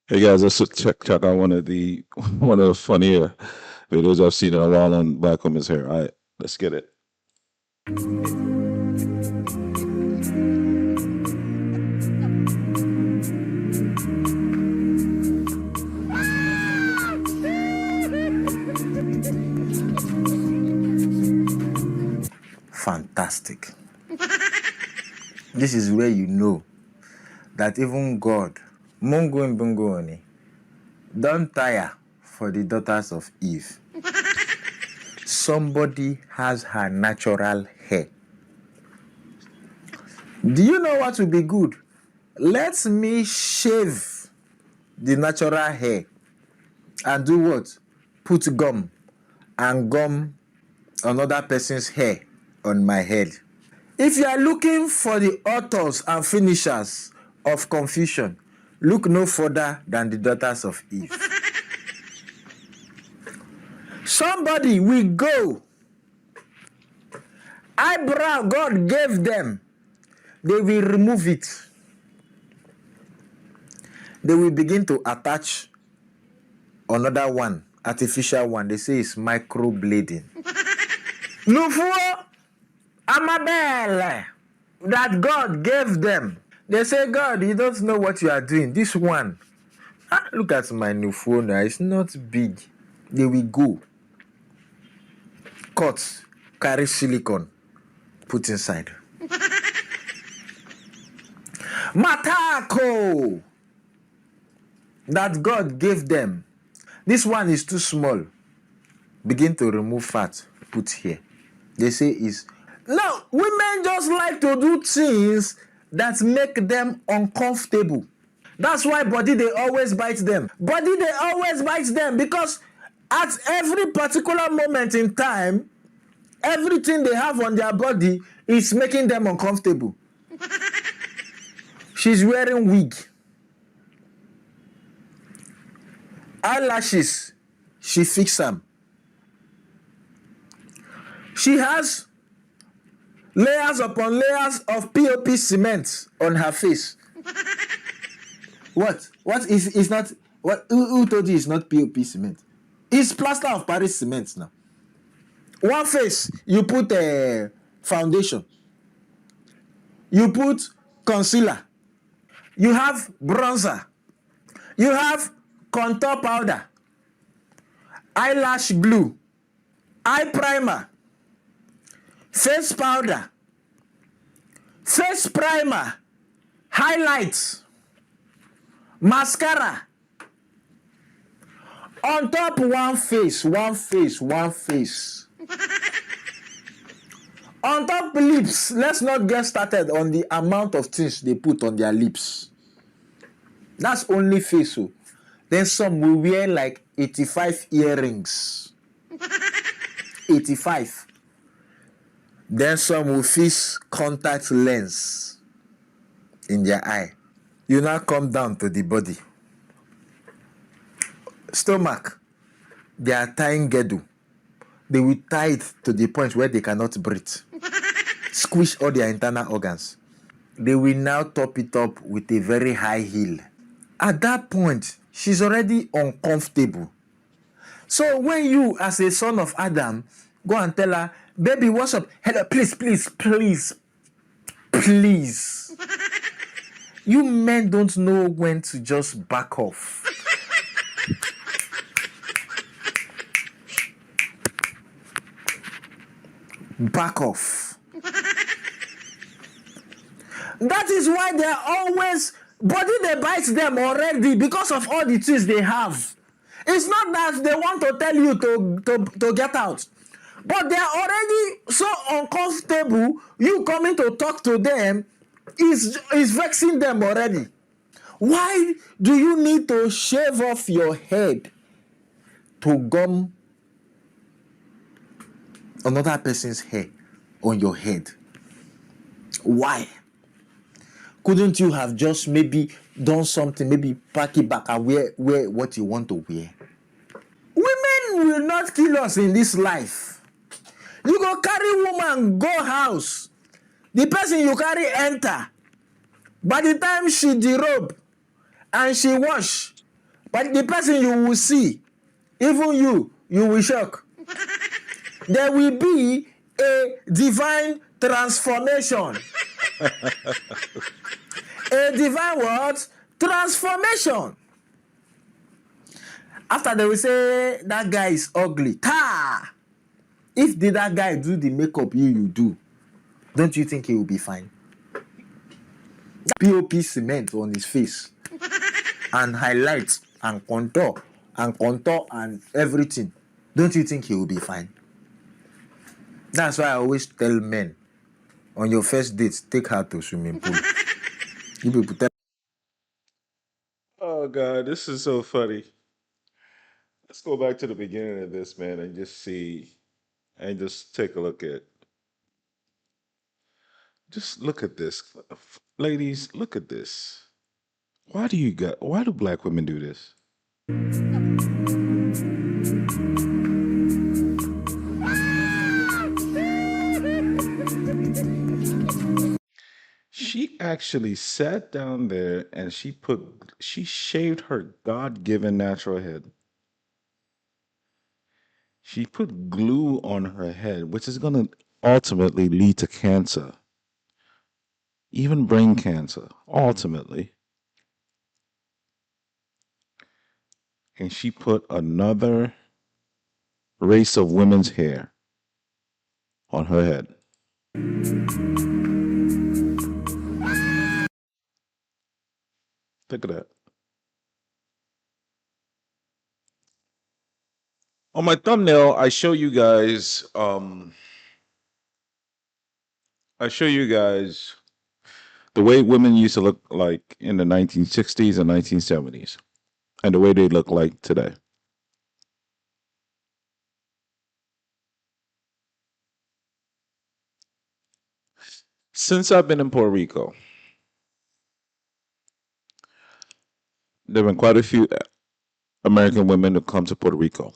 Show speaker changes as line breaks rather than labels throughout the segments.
Hey guys, let's check out one of the funnier videos I've seen in a while on black women's hair. All right, let's get it.
Fantastic. This is where you know that even God, Mungu Mbungoni, don't tire for the daughters of Eve. Somebody has her natural hair. Do you know what would be good? Let me shave the natural hair and do what? Put gum and gum another person's hair on my head. If you are looking for the authors and finishers of confusion, look no further than the daughters of Eve. Somebody will go. Eyebrow God gave them. They will remove it. They will begin to attach another one, artificial one. They say it's microblading. Nufuo Amabele that God gave them. They say, God, you don't know what you are doing. This one. Look at my nufuo now. It's not big. They will go. Cut, carry silicone, put inside. Matako that God gave them. This one is too small. Begin to remove fat, put here. They say is no, women just like to do things that make them uncomfortable. That's why body they always bite them. Body they always bite them because at every particular moment in time, everything they have on their body is making them uncomfortable. She's wearing wig. Eyelashes, she fix them. She has layers upon layers of POP cement on her face. What? What is not? What? Who told you it's not POP cement? It's plaster of Paris cement now. One face, you put a foundation. You put concealer. You have bronzer. You have contour powder. Eyelash glue. Eye primer. Face powder. Face primer. Highlights. Mascara. On top, one face. On top lips, let's not get started on the amount of things they put on their lips. That's only face. So. Then some will wear like 85 earrings. 85. Then some will fix contact lens in their eye. You now come down to the body. Stomach, they are tying gedu. They will tie it to the point where they cannot breathe. Squish all their internal organs. They will now top it up with a very high heel. At that point, she's already uncomfortable. So when you, as a son of Adam, go and tell her, baby, what's up? Hello, please. You men don't know when to just back off. Back off. That is why they're always, body they bite them already because of all the things they have. It's not that they want to tell you to get out. But they're already so uncomfortable, you coming to talk to them is vexing them already. Why do you need to shave off your head to gum another person's hair on your head? Why? Couldn't you have just maybe done something, maybe pack it back and wear what you want to wear? Women will not kill us in this life. You go carry woman, go house. The person you carry enter. By the time she derobe and she wash, But the person you will see, even you will shock. There will be a divine transformation. A divine what? Transformation. After they will say that guy is ugly. Ta! If did that guy do the makeup you do, don't you think he will be fine? POP cement on his face and highlights and contour and everything. Don't you think he will be fine? That's why I always tell men on your first date, take her to swimming pool. You people tell.
Oh God, this is so funny. Let's go back to the beginning of this, man, and just see and just take a look at. Just look at this, ladies. Look at this. Why do black women do this? She actually sat down there and she shaved her God-given natural head. She put glue on her head, which is going to ultimately lead to cancer, even brain cancer, ultimately. And she put another race of women's hair on her head. Look at that. On my thumbnail, I show you guys the way women used to look like in the 1960s and 1970s and the way they look like today. Since I've been in Puerto Rico, there have been quite a few American women who come to Puerto Rico.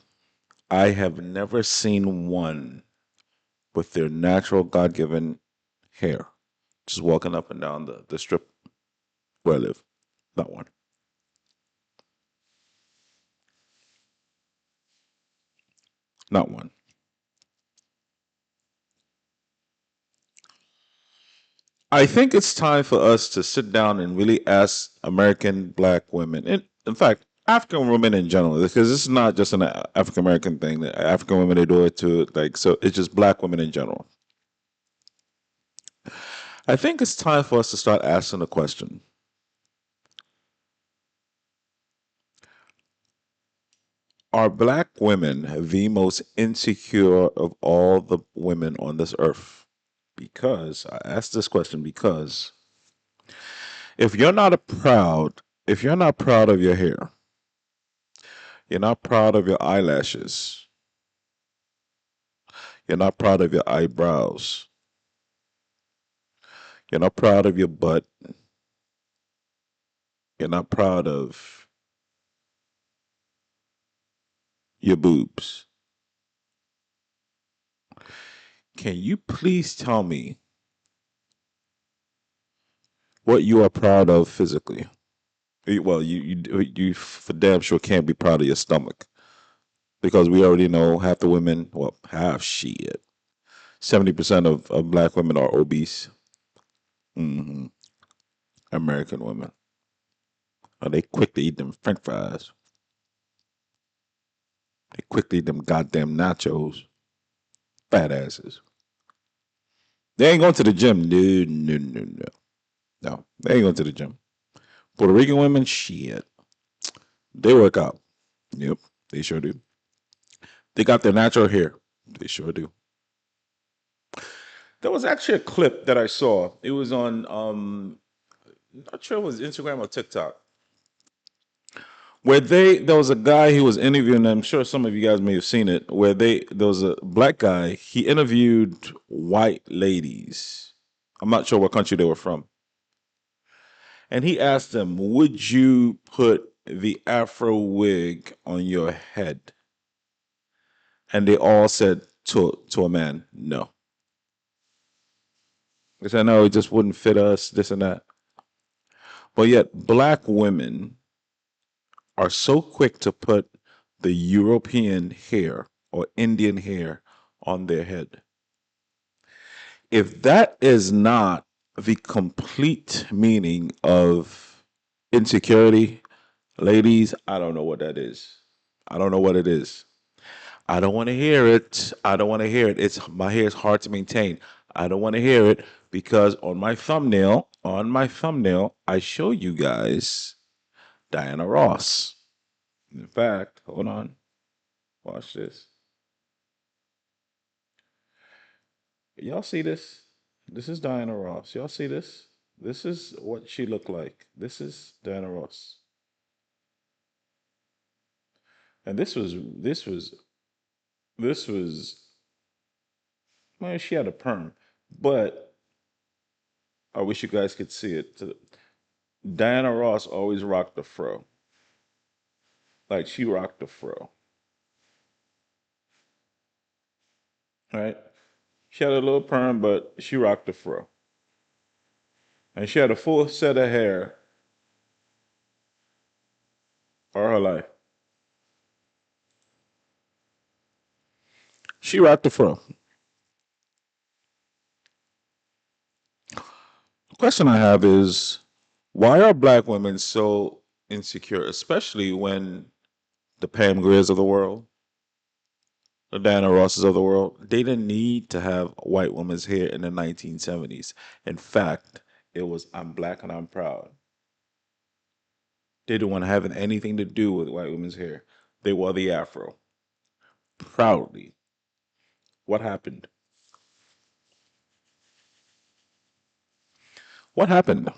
I have never seen one with their natural God given hair just walking up and down the strip where I live. Not one. Not one. I think it's time for us to sit down and really ask American black women, and in fact, African women in general, because this is not just an African American thing. African women they do it too. Like so, it's just black women in general. I think it's time for us to start asking the question: are black women the most insecure of all the women on this earth? Because I ask this question because if you're not a proud, if you're not proud of your hair, you're not proud of your eyelashes, you're not proud of your eyebrows, you're not proud of your butt, you're not proud of your boobs. Can you please tell me what you are proud of physically? Well, you for damn sure can't be proud of your stomach because we already know half the women, well, half shit, 70% of black women are obese. Hmm. American women. Are they quick to eat them French fries? They quick to eat them goddamn nachos. Fat asses. They ain't going to the gym. No, no, no, no. No, they ain't going to the gym. Puerto Rican women, shit. They work out. Yep, they sure do. They got their natural hair. They sure do. There was actually a clip that I saw. It was on not sure it was Instagram or TikTok. Where there was a guy he was interviewing, I'm sure some of you guys may have seen it, where there was a black guy, he interviewed white ladies. I'm not sure what country they were from. And he asked them, would you put the Afro wig on your head? And they all said to a man, no. They said, no, it just wouldn't fit us, this and that. But yet, black women are so quick to put the European hair or Indian hair on their head. If that is not the complete meaning of insecurity, ladies, I don't know what that is. I don't know what it is. I don't want to hear it. I don't want to hear it. It's my hair is hard to maintain. I don't want to hear it because on my thumbnail, I show you guys Diana Ross. In fact, hold on. Watch this. Y'all see this? This is Diana Ross. Y'all see this? This is what she looked like. This is Diana Ross. And this was well, she had a perm, but I wish you guys could see it. Diana Ross always rocked the fro. Like she rocked the fro, right? She had a little perm, but she rocked the fro. And she had a full set of hair all her life. She rocked the fro. The question I have is why are black women so insecure, especially when the Pam Greers of the world, the Diana Rosses of the world, they didn't need to have white women's hair in the 1970s. In fact, it was I'm black and I'm proud. They didn't want to have anything to do with white women's hair. They wore the afro proudly. What happened? What happened?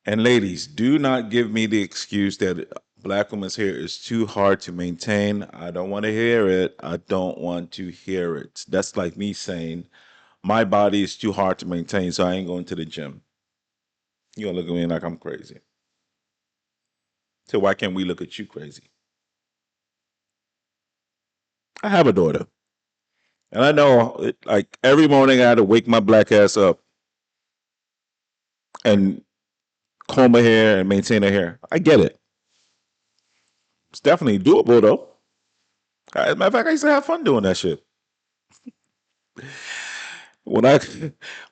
And ladies, do not give me the excuse that black women's hair is too hard to maintain. I don't want to hear it. I don't want to hear it. That's like me saying my body is too hard to maintain, so I ain't going to the gym. You're gonna look at me like I'm crazy. So why can't we look at you crazy? I have a daughter, and I know like every morning I had to wake my black ass up and comb her hair and maintain her hair. I get it. It's definitely doable though. As a matter of fact, I used to have fun doing that shit. When I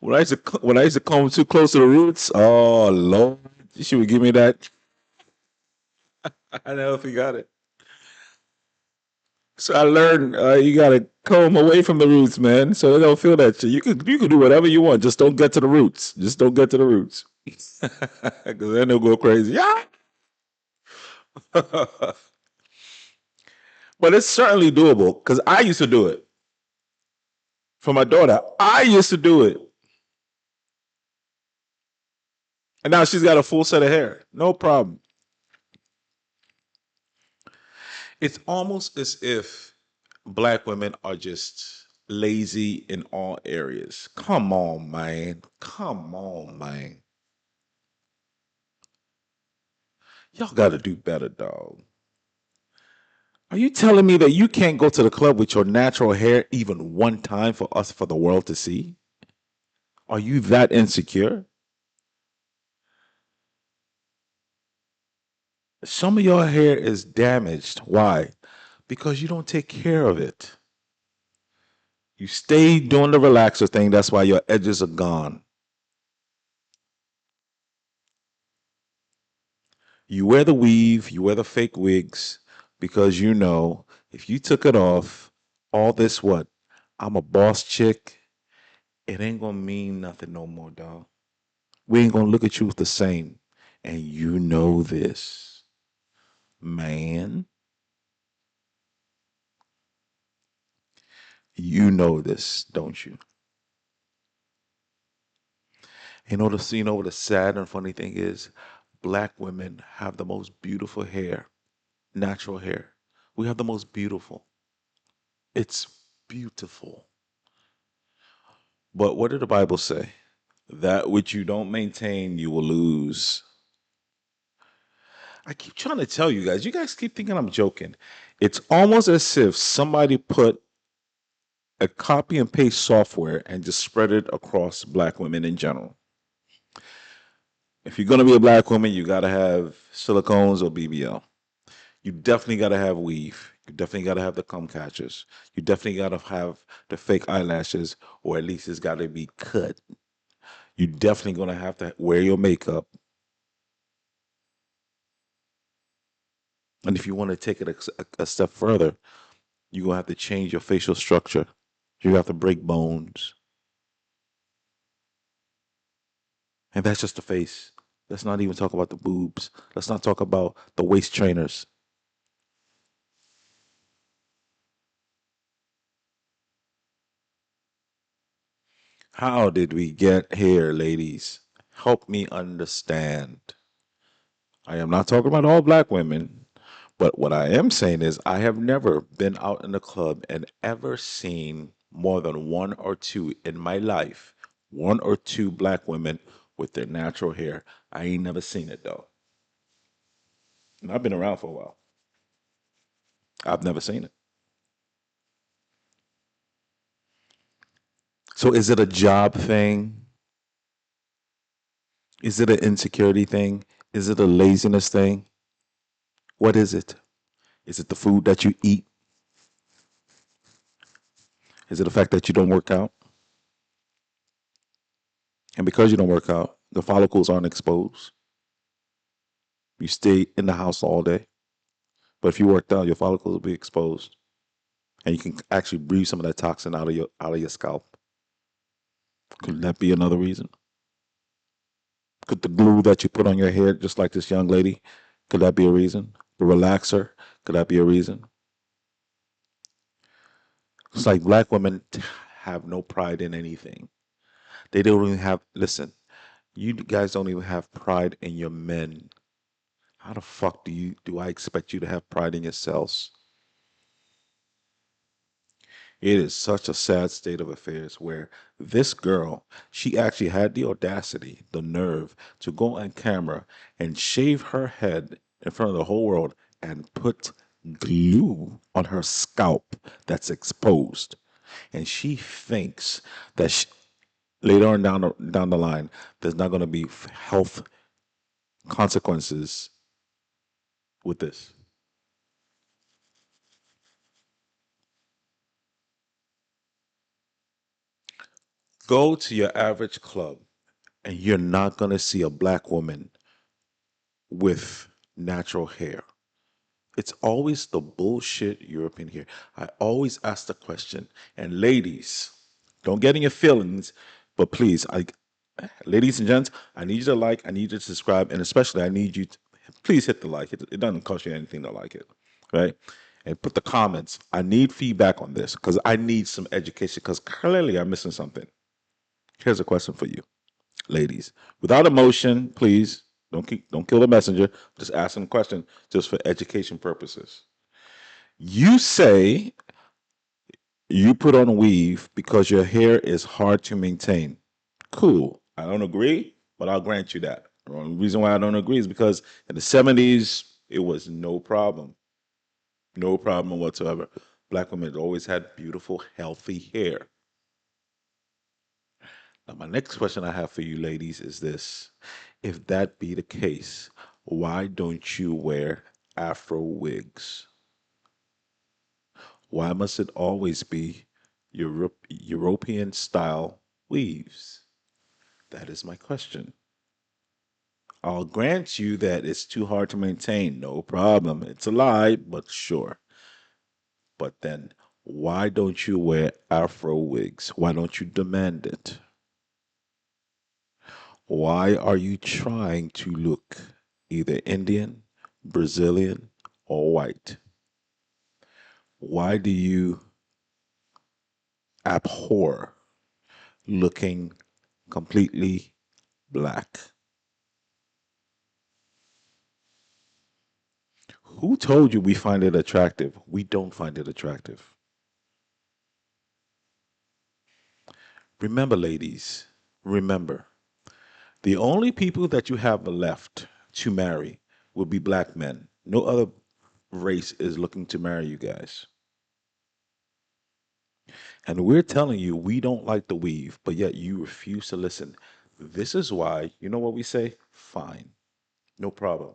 when I used to come too close to the roots, oh Lord, she would give me that. I never forgot it. So I learned you gotta comb away from the roots, man, so they don't feel that shit. You can do whatever you want, just don't get to the roots. Just don't get to the roots, because then they'll go crazy. Yeah, but it's certainly doable because I used to do it for my daughter. I used to do it, and now she's got a full set of hair, no problem. It's almost as if black women are just lazy in all areas. Come on, man. Come on, man. Y'all got to do better, dog. Are you telling me that you can't go to the club with your natural hair even one time for us, for the world to see? Are you that insecure? Some of your hair is damaged. Why? Because you don't take care of it. You stay doing the relaxer thing. That's why your edges are gone. You wear the weave, you wear the fake wigs because you know if you took it off, all this what? I'm a boss chick. It ain't gonna mean nothing no more, dog. We ain't gonna look at you the same. And you know this, man. You know this, don't you? You know what the sad and funny thing is? Black women have the most beautiful hair, natural hair. We have the most beautiful. It's beautiful. But what did the Bible say? That which you don't maintain, you will lose. I keep trying to tell you guys. You guys keep thinking I'm joking. It's almost as if somebody put a copy and paste software and just spread it across black women in general. If you're gonna be a black woman, you gotta have silicones or BBL. You definitely gotta have weave. You definitely gotta have the comb catchers. You definitely gotta have the fake eyelashes, or at least it's gotta be cut. You definitely gonna have to wear your makeup. And if you want to take it a step further, you're gonna have to change your facial structure. You have to break bones. And that's just the face. Let's not even talk about the boobs. Let's not talk about the waist trainers. How did we get here, ladies? Help me understand. I am not talking about all black women, but what I am saying is I have never been out in the club and ever seen more than one or two in my life, one or two black women with their natural hair. I ain't never seen it though. And I've been around for a while. I've never seen it. So is it a job thing? Is it an insecurity thing? Is it a laziness thing? What is it? Is it the food that you eat? Is it the fact that you don't work out? And because you don't work out, the follicles aren't exposed. You stay in the house all day. But if you worked out, your follicles will be exposed. And you can actually breathe some of that toxin out of your scalp. Could that be another reason? Could the glue that you put on your hair, just like this young lady, could that be a reason? The relaxer, could that be a reason? It's like black women have no pride in anything. They don't even have, listen, you guys don't even have pride in your men. How the fuck do I expect you to have pride in yourselves? It is such a sad state of affairs where this girl, she actually had the audacity, the nerve to go on camera and shave her head in front of the whole world and put glue on her scalp that's exposed. And she thinks that later on down the line, there's not going to be health consequences with this. Go to your average club and you're not going to see a black woman with natural hair. It's always the bullshit European hair. I always ask the question, and ladies, don't get in your feelings, but please, ladies and gents, I need you to like, I need you to subscribe, and especially I need you to please hit the like. It doesn't cost you anything to like it, right? And put the comments. I need feedback on this because I need some education because clearly I'm missing something. Here's a question for you, ladies. Without emotion, please don't kill the messenger. Just ask them a question just for education purposes. You say you put on weave because your hair is hard to maintain. Cool. I don't agree, but I'll grant you that. The only reason why I don't agree is because in the 70s, it was no problem. No problem whatsoever. Black women always had beautiful, healthy hair. Now, my next question I have for you ladies is this. If that be the case, why don't you wear Afro wigs? Why must it always be European style weaves? That is my question. I'll grant you that it's too hard to maintain. No problem. It's a lie, but sure. But then, why don't you wear Afro wigs? Why don't you demand it? Why are you trying to look either Indian, Brazilian, or white? Why do you abhor looking completely black? Who told you we find it attractive? We don't find it attractive. Remember, ladies, remember, the only people that you have left to marry will be black men. No other race is looking to marry you guys. And we're telling you we don't like the weave, but yet you refuse to listen. This is why, you know what we say? Fine, no problem.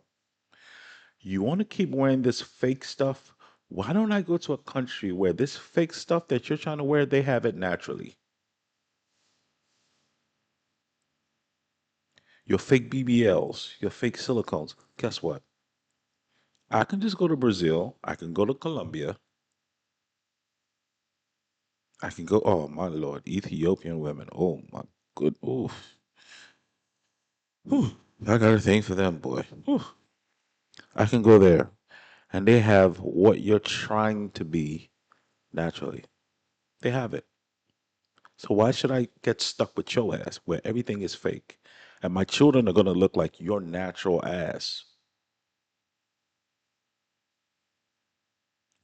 You want to keep wearing this fake stuff? Why don't I go to a country where this fake stuff that you're trying to wear, they have it naturally? Your fake BBLs, your fake silicones. Guess what? I can just go to Brazil. I can go to Colombia. I can go, oh my Lord, Ethiopian women. Oh my good. Oof. Whew. I got a thing for them, boy. Whew. I can go there and they have what you're trying to be naturally. They have it. So why should I get stuck with your ass where everything is fake? And my children are going to look like your natural ass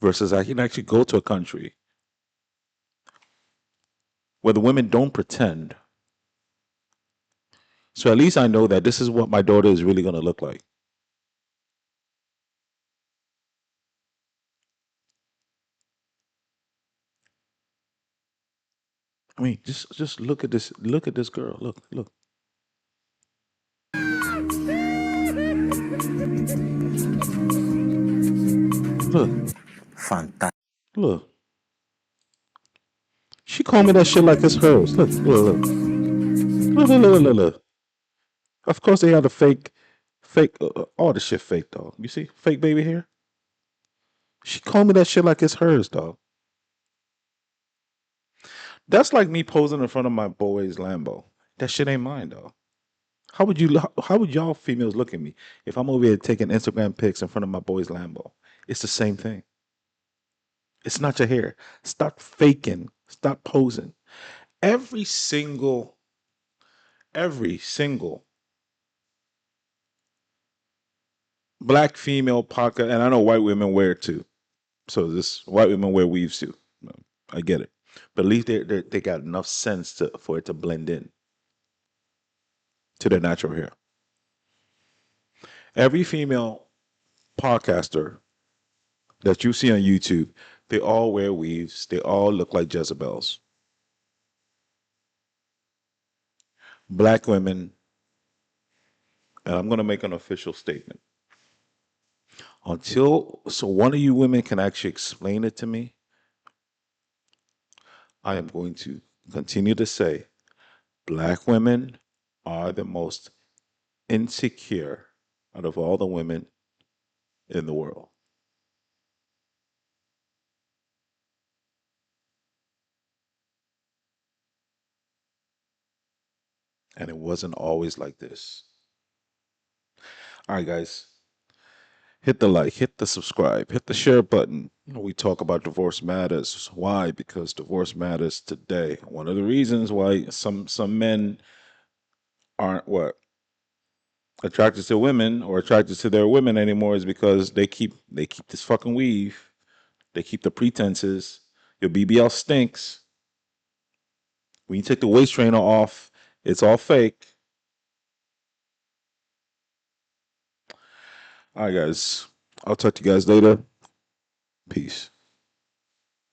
versus I can actually go to a country where the women don't pretend. So at least I know that this is what my daughter is really going to look like. I mean, just look at this. Look at this girl. Look, look,
Fantastic.
look. She called me that shit like it's hers. Look. Of course they had a fake. All the shit fake, dog. You see, fake baby hair. She called me that shit like it's hers, dog. That's like me posing in front of my boy's Lambo. That shit ain't mine, dog. How would y'all females look at me if I'm over here taking Instagram pics in front of my boy's Lambo? It's the same thing. It's not your hair. Stop faking. Stop posing. Every single, every single black female pocket, and I know white women wear it too. So this white women wear weaves too. I get it, but at least they got enough sense to for it to blend in to their natural hair. Every female podcaster that you see on YouTube, they all wear weaves. They all look like Jezebels. Black women, and I'm going to make an official statement. Until so one of you women can actually explain it to me, I am going to continue to say black women are the most insecure out of all the women in the world. And it wasn't always like this. All right, guys, hit the like, hit the subscribe, hit the share button. We talk about divorce matters. Why? Because divorce matters today. One of the reasons why some men aren't what attracted to women or attracted to their women anymore is because they keep this fucking weave. They keep the pretenses. Your BBL stinks. When you take the waist trainer off, it's all fake. All right, guys. I'll talk to you guys later. Peace.